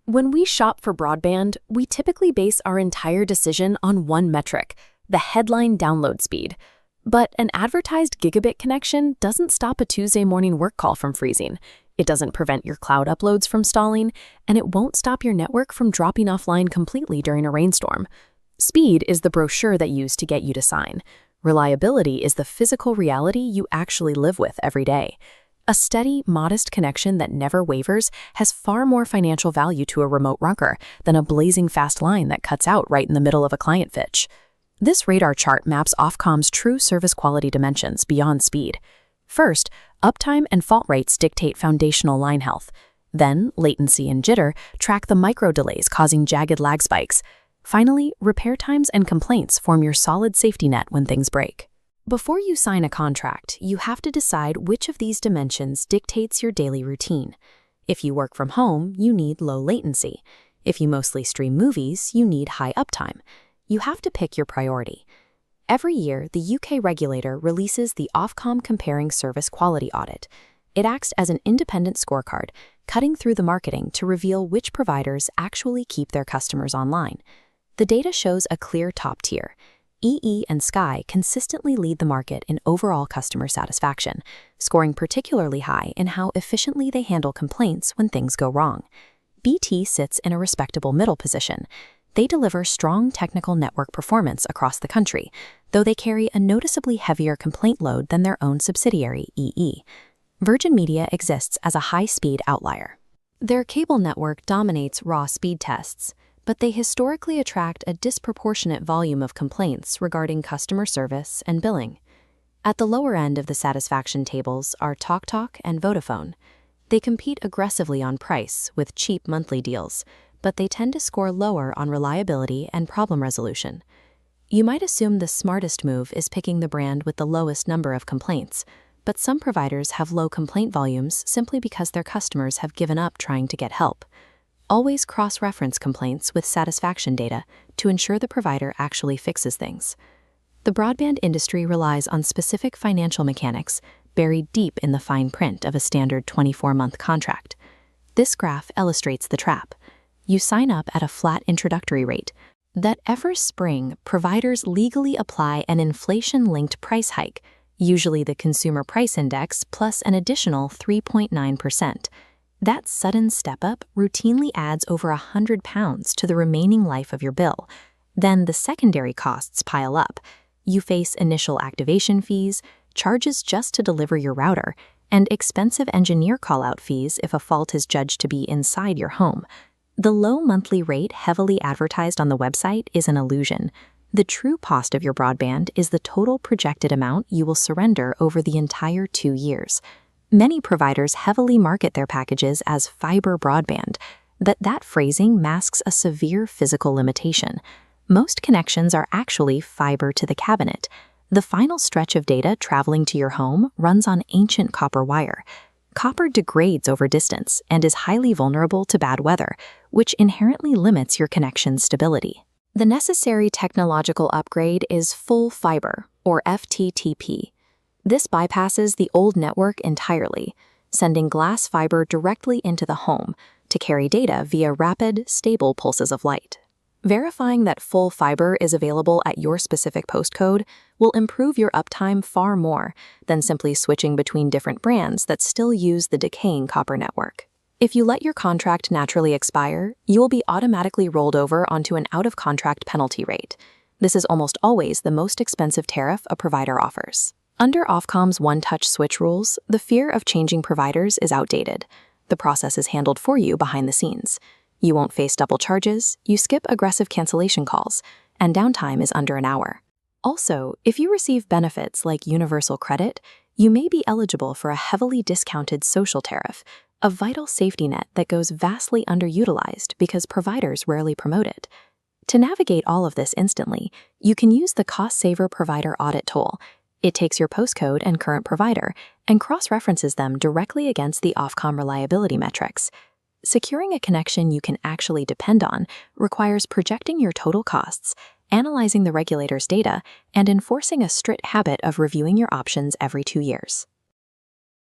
When we shop for broadband, we typically base our entire decision on one metric, the headline download speed. But an advertised gigabit connection doesn't stop a Tuesday morning work call from freezing. It doesn't prevent your cloud uploads from stalling, and it won't stop your network from dropping offline completely during a rainstorm. Speed is the brochure that used to get you to sign. Reliability is the physical reality you actually live with every day. A steady, modest connection that never wavers has far more financial value to a remote runker than a blazing fast line that cuts out right in the middle of a client pitch. This radar chart maps Ofcom's true service quality dimensions beyond speed. First, uptime and fault rates dictate foundational line health. Then, latency and jitter track the micro delays causing jagged lag spikes. Finally, repair times and complaints form your solid safety net when things break. Before you sign a contract, you have to decide which of these dimensions dictates your daily routine. If you work from home, you need low latency. If you mostly stream movies, you need high uptime. You have to pick your priority. Every year, the UK regulator releases the Ofcom Comparing Service Quality Audit. It acts as an independent scorecard, cutting through the marketing to reveal which providers actually keep their customers online. The data shows a clear top tier. EE and Sky consistently lead the market in overall customer satisfaction, scoring particularly high in how efficiently they handle complaints when things go wrong. BT sits in a respectable middle position. They deliver strong technical network performance across the country, though they carry a noticeably heavier complaint load than their own subsidiary, EE. Virgin Media exists as a high-speed outlier. Their cable network dominates raw speed tests, but they historically attract a disproportionate volume of complaints regarding customer service and billing. At the lower end of the satisfaction tables are TalkTalk and Vodafone. They compete aggressively on price with cheap monthly deals, but they tend to score lower on reliability and problem resolution. You might assume the smartest move is picking the brand with the lowest number of complaints, but some providers have low complaint volumes simply because their customers have given up trying to get help. Always cross-reference complaints with satisfaction data to ensure the provider actually fixes things. The broadband industry relies on specific financial mechanics buried deep in the fine print of a standard 24-month contract. This graph illustrates the trap. You sign up at a flat introductory rate. That every spring, providers legally apply an inflation-linked price hike, usually the Consumer Price Index plus an additional 3.9%. That sudden step-up routinely adds over £100 to the remaining life of your bill. Then the secondary costs pile up. You face initial activation fees, charges just to deliver your router, and expensive engineer call-out fees if a fault is judged to be inside your home. The low monthly rate heavily advertised on the website is an illusion. The true cost of your broadband is the total projected amount you will surrender over the entire 2 years. Many providers heavily market their packages as fibre broadband, but that phrasing masks a severe physical limitation. Most connections are actually fiber to the cabinet. The final stretch of data traveling to your home runs on ancient copper wire. Copper degrades over distance and is highly vulnerable to bad weather, which inherently limits your connection's stability. The necessary technological upgrade is full fiber, or FTTP. This bypasses the old network entirely, sending glass fiber directly into the home to carry data via rapid, stable pulses of light. Verifying that full fiber is available at your specific postcode will improve your uptime far more than simply switching between different brands that still use the decaying copper network. If you let your contract naturally expire, you will be automatically rolled over onto an out-of-contract penalty rate. This is almost always the most expensive tariff a provider offers. Under Ofcom's one-touch switch rules, the fear of changing providers is outdated. The process is handled for you behind the scenes. You won't face double charges, you skip aggressive cancellation calls, and downtime is under an hour. Also, if you receive benefits like universal credit, you may be eligible for a heavily discounted social tariff, a vital safety net that goes vastly underutilized because providers rarely promote it. To navigate all of this instantly, you can use the Cost Saver Provider Audit tool. It takes your postcode and current provider and cross-references them directly against the Ofcom reliability metrics. Securing a connection you can actually depend on requires projecting your total costs, analyzing the regulator's data, and enforcing a strict habit of reviewing your options every 2 years.